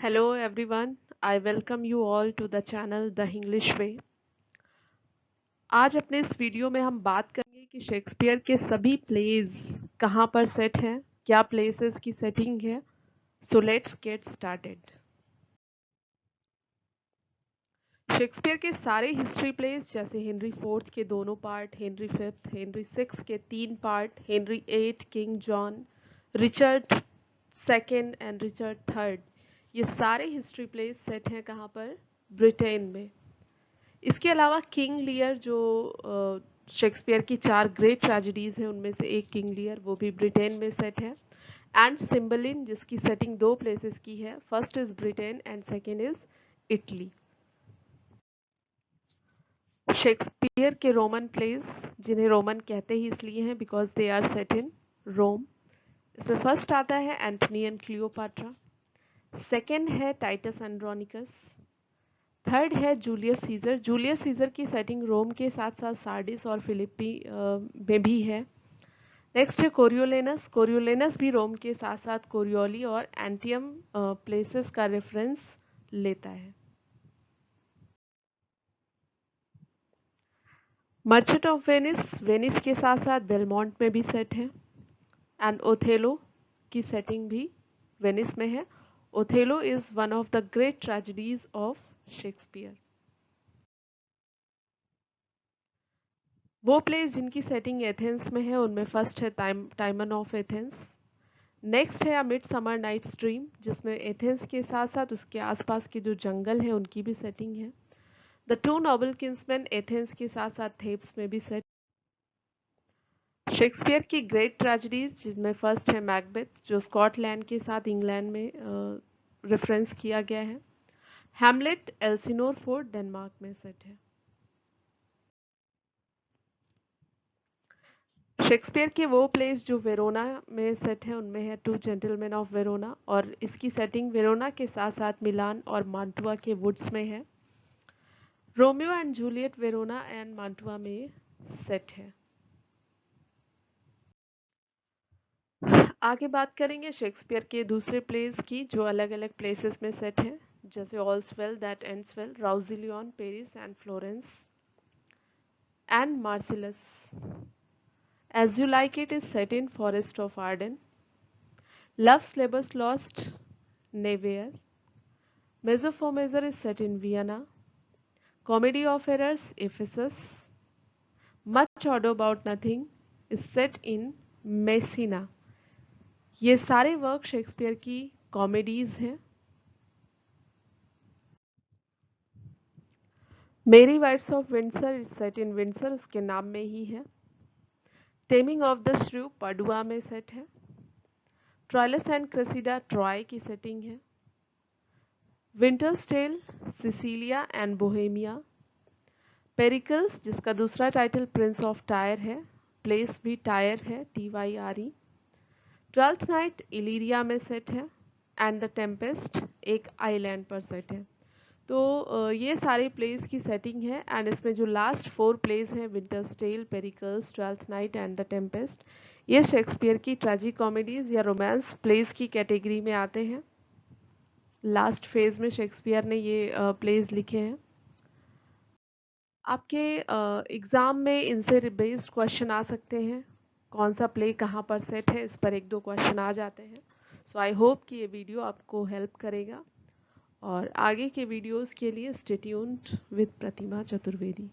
Hello everyone, I welcome you all to the channel The English Way। आज अपने इस video में हम बात करेंगे कि शेक्सपियर के सभी प्लेज कहाँ पर सेट हैं, क्या प्लेसेस की सेटिंग है। So let's get started. Shakespeare के सारे हिस्ट्री प्लेस जैसे हेनरी फोर्थ के दोनों part, Henry fifth, Henry six के 3 part, Henry eight, King John, Richard second and Richard third, ये सारे हिस्ट्री प्लेस सेट हैं कहाँ पर? ब्रिटेन में। इसके अलावा किंग लियर जो शेक्सपियर की 4 ग्रेट ट्रेजेडीज हैं उनमें से एक किंग लियर, वो भी ब्रिटेन में सेट है। एंड सिम्बलिन जिसकी सेटिंग 2 प्लेसेस की है, first is Britain and second is Italy. Shakespeare के रोमन प्लेस, जिन्हें रोमन कहते ही इसलिए हैं बिकॉज दे आर सेट इन रोम, इसमें फर्स्ट आता है एंटनी एंड क्लियोपाट्रा, सेकेंड है टाइटस एंड्रोनिकस, थर्ड है जूलियस सीजर। जूलियस सीजर की सेटिंग रोम के साथ साथ सार्डिस और फिलिप्पी में भी है। नेक्स्ट है कोरियोलेनस। कोरियोलेनस भी रोम के साथ साथ कोरियोली और एंटियम प्लेसेस का रेफरेंस लेता है। मर्चेंट ऑफ वेनिस, वेनिस के साथ साथ बेलमोंट में भी सेट है। एंड ओथेलो की सेटिंग भी वेनिस में है। Othello is one of the great tragedies of Shakespeare. वो प्लेस जिनकी सेटिंग एथेंस में है उनमें फर्स्ट है टाइमन ऑफ एथेंस, नेक्स्ट है मिड समर नाइट्स ड्रीम जिसमें एथेंस के साथ साथ उसके आसपास के जो जंगल हैं उनकी भी सेटिंग है। The two noble kingsman Athens के साथ साथ थेब्स में भी सेट। शेक्सपियर की ग्रेट ट्रेजेडीज जिसमें फर्स्ट है मैकबेथ जो स्कॉटलैंड के साथ इंग्लैंड में रेफरेंस किया गया है। हैमलेट एल्सिनोर फोर्ट डेनमार्क में सेट है। शेक्सपियर के वो प्लेस जो वेरोना में सेट है उनमें है टू जेंटलमैन ऑफ वेरोना, और इसकी सेटिंग वेरोना के साथ साथ मिलान और मांटुआ के वुड्स में है। Romeo and Juliet Verona and Mantua में सेट है। आगे बात करेंगे शेक्सपियर के दूसरे प्लेस की जो अलग अलग प्लेसेस में सेट है, जैसे all's well that ends well, Rousillon, Paris and Florence, and Marseilles. As you like it is set in forest of Arden. Love's labour's lost, Navarre. Mesopotamia is set in Vienna. Comedy of Errors, Ephesus. Much Ado About Nothing is set in Messina. ये सारे work Shakespeare की comedies हैं। Merry wives of Windsor is set in Windsor, उसके नाम में ही है। Taming of the श्रू पडुआ में सेट है। ट्रायलस एंड क्रेसिडा ट्रॉय की सेटिंग है। Winter's tale Sicilia and Bohemia. Pericles जिसका दूसरा टाइटल प्रिंस ऑफ टायर है, प्लेस भी टायर है, TYRE। ट्वेल्थ नाइट इलीरिया में सेट है। एंड द टेम्पेस्ट एक आइलैंड पर सेट है। तो ये सारे प्लेस की सेटिंग है। एंड इसमें जो लास्ट 4 प्लेस हैं, winter's tale, Pericles, twelfth night and the tempest, ये शेक्सपियर की ट्रेजिक कॉमेडीज या रोमांस प्लेस की कैटेगरी में आते हैं। लास्ट फेज में शेक्सपियर ने ये प्लेस लिखे हैं। आपके एग्ज़ाम में इनसे बेस्ड क्वेश्चन आ सकते हैं, कौन सा प्ले कहाँ पर सेट है, इस पर 1-2 क्वेश्चन आ जाते हैं। सो आई होप कि ये वीडियो आपको हेल्प करेगा, और आगे के वीडियोस के लिए stay tuned with Pratima Chaturvedi.